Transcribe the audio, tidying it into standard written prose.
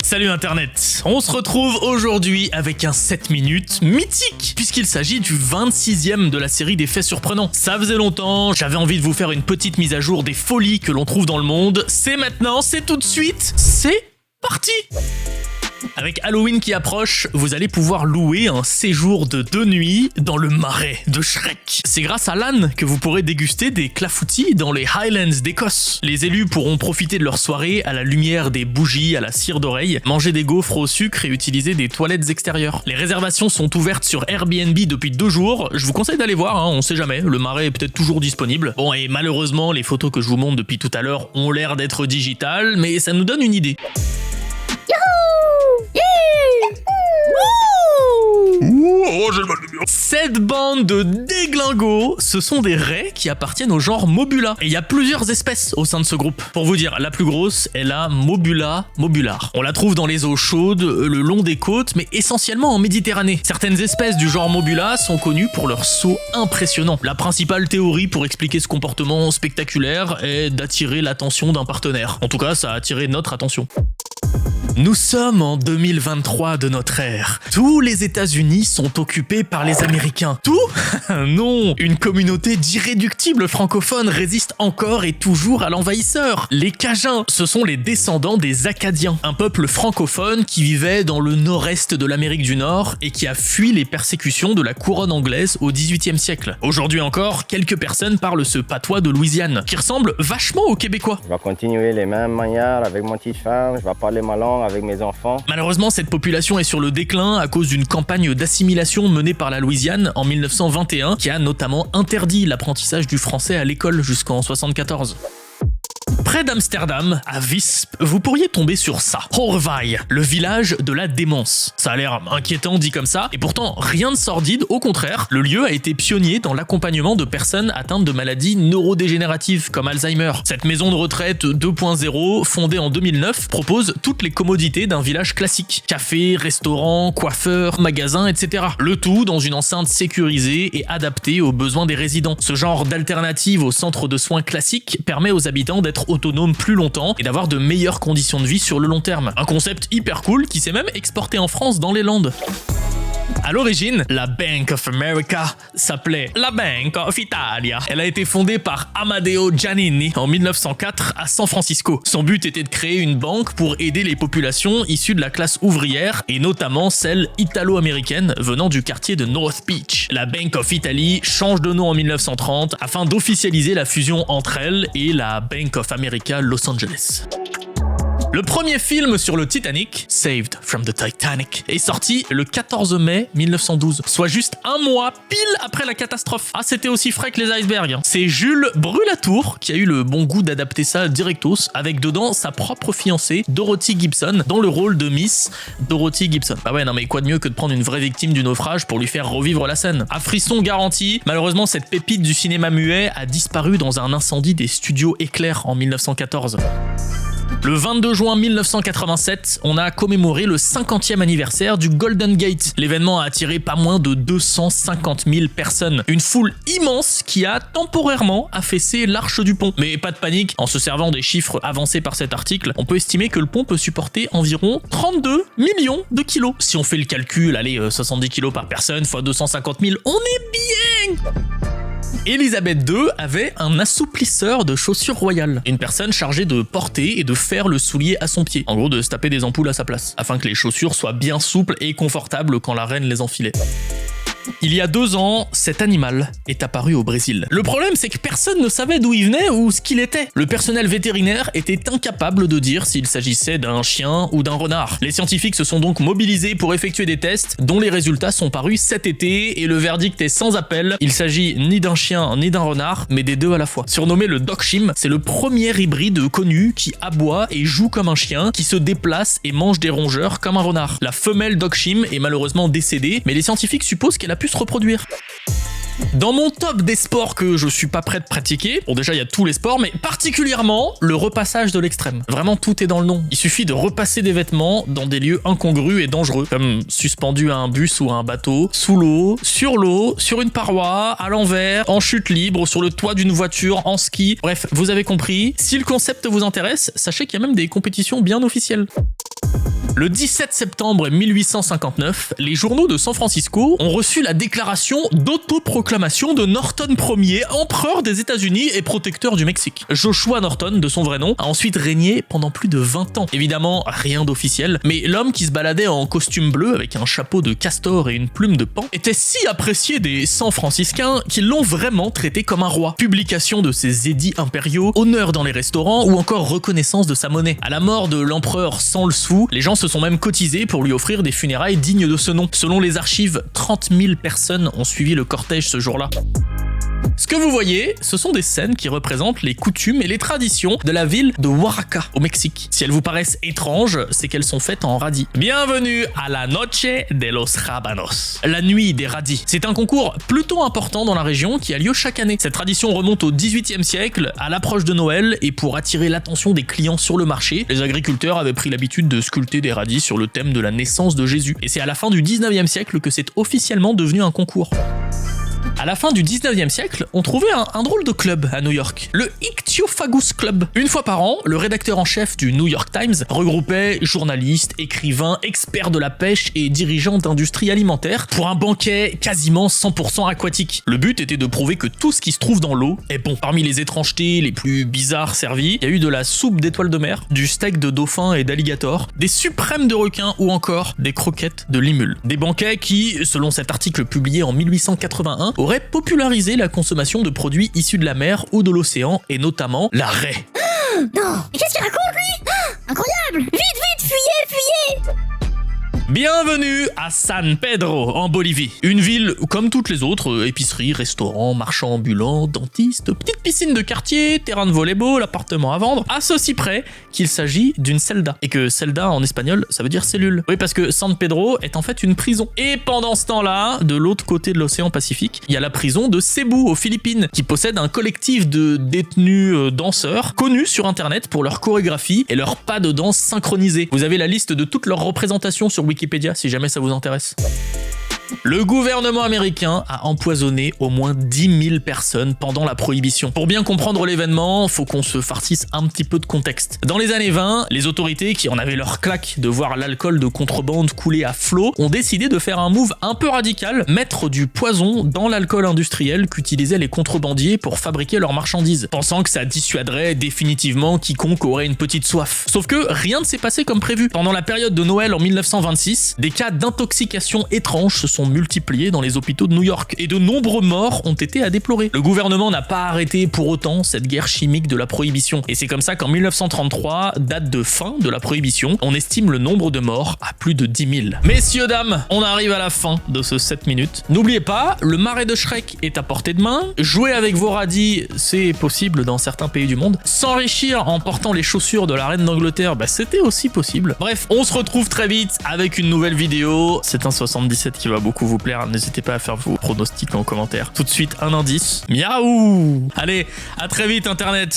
Salut Internet, on se retrouve aujourd'hui avec un 7 minutes mythique, puisqu'il s'agit du 26e de la série des faits surprenants. Ça faisait longtemps, j'avais envie de vous faire une petite mise à jour des folies que l'on trouve dans le monde. C'est maintenant, c'est tout de suite, c'est parti! Avec Halloween qui approche, vous allez pouvoir louer un séjour de 2 nuits dans le marais de Shrek. C'est grâce à l'âne que vous pourrez déguster des clafoutis dans les Highlands d'Écosse. Les élus pourront profiter de leur soirée à la lumière des bougies à la cire d'oreille, manger des gaufres au sucre et utiliser des toilettes extérieures. Les réservations sont ouvertes sur Airbnb depuis 2 jours. Je vous conseille d'aller voir, on sait jamais, le marais est peut-être toujours disponible. Bon, et malheureusement, les photos que je vous montre depuis tout à l'heure ont l'air d'être digitales, mais ça nous donne une idée. Oh, j'ai le mal de mur. Cette bande de déglingos, ce sont des raies qui appartiennent au genre Mobula. Et il y a plusieurs espèces au sein de ce groupe. Pour vous dire, la plus grosse est la Mobula mobular. On la trouve dans les eaux chaudes, le long des côtes, mais essentiellement en Méditerranée. Certaines espèces du genre Mobula sont connues pour leur saut impressionnant. La principale théorie pour expliquer ce comportement spectaculaire est d'attirer l'attention d'un partenaire. En tout cas, ça a attiré notre attention. Nous sommes en 2023 de notre ère. Tous les États-Unis sont occupés par les Américains. Tout ? Non, une communauté d'irréductibles francophones résiste encore et toujours à l'envahisseur. Les Cajuns, ce sont les descendants des Acadiens, un peuple francophone qui vivait dans le nord-est de l'Amérique du Nord et qui a fui les persécutions de la couronne anglaise au XVIIIe siècle. Aujourd'hui encore, quelques personnes parlent ce patois de Louisiane, qui ressemble vachement aux Québécois. Je vais continuer les mêmes manières avec mon petite femme, je vais parler ma langue avec mes enfants. Malheureusement, cette population est sur le déclin à cause d'une campagne d'assimilation menée par la Louisiane en 1921 qui a notamment interdit l'apprentissage du français à l'école jusqu'en 1974. Près d'Amsterdam, à Visp, vous pourriez tomber sur ça. Horvaille, le village de la démence. Ça a l'air inquiétant dit comme ça, et pourtant rien de sordide, au contraire, le lieu a été pionnier dans l'accompagnement de personnes atteintes de maladies neurodégénératives comme Alzheimer. Cette maison de retraite 2.0, fondée en 2009, propose toutes les commodités d'un village classique. Café, restaurant, coiffeur, magasin, etc. Le tout dans une enceinte sécurisée et adaptée aux besoins des résidents. Ce genre d'alternative au centre de soins classique permet aux habitants d'être autonome plus longtemps et d'avoir de meilleures conditions de vie sur le long terme. Un concept hyper cool qui s'est même exporté en France dans les Landes. À l'origine, la Bank of America s'appelait la Bank of Italia. Elle a été fondée par Amadeo Giannini en 1904 à San Francisco. Son but était de créer une banque pour aider les populations issues de la classe ouvrière et notamment celles italo-américaines venant du quartier de North Beach. La Bank of Italy change de nom en 1930 afin d'officialiser la fusion entre elle et la Bank of America Los Angeles. Le premier film sur le Titanic, Saved from the Titanic, est sorti le 14 mai 1912, soit juste un mois pile après la catastrophe. Ah, c'était aussi frais que les icebergs. C'est Jules Brulatour qui a eu le bon goût d'adapter ça directos, avec dedans sa propre fiancée, Dorothy Gibson, dans le rôle de Miss Dorothy Gibson. Bah ouais, non mais quoi de mieux que de prendre une vraie victime du naufrage pour lui faire revivre la scène. À frisson garanti, malheureusement cette pépite du cinéma muet a disparu dans un incendie des studios Éclair en 1914. Le 22 juin 1987, on a commémoré le 50e anniversaire du Golden Gate. L'événement a attiré pas moins de 250 000 personnes. Une foule immense qui a temporairement affaissé l'arche du pont. Mais pas de panique, en se servant des chiffres avancés par cet article, on peut estimer que le pont peut supporter environ 32 millions de kilos. Si on fait le calcul, allez, 70 kilos par personne fois 250 000, on est bien! Élisabeth II avait un assouplisseur de chaussures royales, une personne chargée de porter et de faire le soulier à son pied, en gros de se taper des ampoules à sa place, afin que les chaussures soient bien souples et confortables quand la reine les enfilait. Il y a 2 ans, cet animal est apparu au Brésil. Le problème, c'est que personne ne savait d'où il venait ou ce qu'il était. Le personnel vétérinaire était incapable de dire s'il s'agissait d'un chien ou d'un renard. Les scientifiques se sont donc mobilisés pour effectuer des tests, dont les résultats sont parus cet été, et le verdict est sans appel. Il s'agit ni d'un chien ni d'un renard, mais des deux à la fois. Surnommé le Dachshund, c'est le premier hybride connu qui aboie et joue comme un chien, qui se déplace et mange des rongeurs comme un renard. La femelle Dachshund est malheureusement décédée, mais les scientifiques supposent qu'elle a pu se reproduire. Dans mon top des sports que je suis pas prêt de pratiquer, bon déjà il y a tous les sports, mais particulièrement le repassage de l'extrême. Vraiment tout est dans le nom. Il suffit de repasser des vêtements dans des lieux incongrus et dangereux, comme suspendu à un bus ou à un bateau, sous l'eau, sur une paroi, à l'envers, en chute libre, sur le toit d'une voiture, en ski. Bref, vous avez compris. Si le concept vous intéresse, sachez qu'il y a même des compétitions bien officielles. Le 17 septembre 1859, les journaux de San Francisco ont reçu la déclaration d'autoproclamation de Norton Ier, empereur des États-Unis et protecteur du Mexique. Joshua Norton, de son vrai nom, a ensuite régné pendant plus de 20 ans. Évidemment, rien d'officiel, mais l'homme qui se baladait en costume bleu avec un chapeau de castor et une plume de paon était si apprécié des San Franciscains qu'ils l'ont vraiment traité comme un roi. Publication de ses édits impériaux, honneur dans les restaurants ou encore reconnaissance de sa monnaie. À la mort de l'empereur sans le sou, les gens se sont même cotisés pour lui offrir des funérailles dignes de ce nom. Selon les archives, 30 000 personnes ont suivi le cortège ce jour-là. Ce que vous voyez, ce sont des scènes qui représentent les coutumes et les traditions de la ville de Oaxaca, au Mexique. Si elles vous paraissent étranges, c'est qu'elles sont faites en radis. Bienvenue à la Noche de los Rabanos, la nuit des radis. C'est un concours plutôt important dans la région qui a lieu chaque année. Cette tradition remonte au XVIIIe siècle, à l'approche de Noël, et pour attirer l'attention des clients sur le marché, les agriculteurs avaient pris l'habitude de sculpter des radis sur le thème de la naissance de Jésus. Et c'est à la fin du XIXe siècle que c'est officiellement devenu un concours. À la fin du 19e siècle, on trouvait un drôle de club à New York, le Ichthyophagous Club. Une fois par an, le rédacteur en chef du New York Times regroupait journalistes, écrivains, experts de la pêche et dirigeants d'industrie alimentaire pour un banquet quasiment 100% aquatique. Le but était de prouver que tout ce qui se trouve dans l'eau est bon. Parmi les étrangetés les plus bizarres servies, il y a eu de la soupe d'étoiles de mer, du steak de dauphin et d'alligator, des suprêmes de requin ou encore des croquettes de limule. Des banquets qui, selon cet article publié en 1881, aurait popularisé la consommation de produits issus de la mer ou de l'océan, et notamment la raie. Non, mais qu'est-ce qu'il raconte lui? Incroyable! Vite, fuyez! Bienvenue à San Pedro, en Bolivie. Une ville comme toutes les autres, épiceries, restaurants, marchands ambulants, dentistes, petite piscine de quartier, terrain de volley-ball, appartement à vendre, à ceci près qu'il s'agit d'une celda. Et que celda en espagnol, ça veut dire cellule. Oui, parce que San Pedro est en fait une prison. Et pendant ce temps-là, de l'autre côté de l'océan Pacifique, il y a la prison de Cebu, aux Philippines, qui possède un collectif de détenus danseurs, connus sur internet pour leur chorégraphie et leur pas de danse synchronisé. Vous avez la liste de toutes leurs représentations sur Wikipédia si jamais ça vous intéresse. Le gouvernement américain a empoisonné au moins 10 000 personnes pendant la prohibition. Pour bien comprendre l'événement, faut qu'on se farcisse un petit peu de contexte. Dans les années 20, les autorités, qui en avaient leur claque de voir l'alcool de contrebande couler à flot, ont décidé de faire un move un peu radical, mettre du poison dans l'alcool industriel qu'utilisaient les contrebandiers pour fabriquer leurs marchandises, pensant que ça dissuaderait définitivement quiconque aurait une petite soif. Sauf que rien ne s'est passé comme prévu. Pendant la période de Noël en 1926, des cas d'intoxication étranges se sont multipliés dans les hôpitaux de New York et de nombreux morts ont été à déplorer. Le gouvernement n'a pas arrêté pour autant cette guerre chimique de la prohibition, et c'est comme ça qu'en 1933, date de fin de la prohibition, on estime le nombre de morts à plus de 10 000. Messieurs, dames, on arrive à la fin de ce 7 minutes. N'oubliez pas, le marais de Shrek est à portée de main, jouer avec vos radis, c'est possible dans certains pays du monde, s'enrichir en portant les chaussures de la reine d'Angleterre, c'était aussi possible. Bref, on se retrouve très vite avec une nouvelle vidéo. C'est un 77 qui va beaucoup vous plaire, n'hésitez pas à faire vos pronostics en commentaire. Tout de suite, un indice. Miaou! Allez, à très vite internet!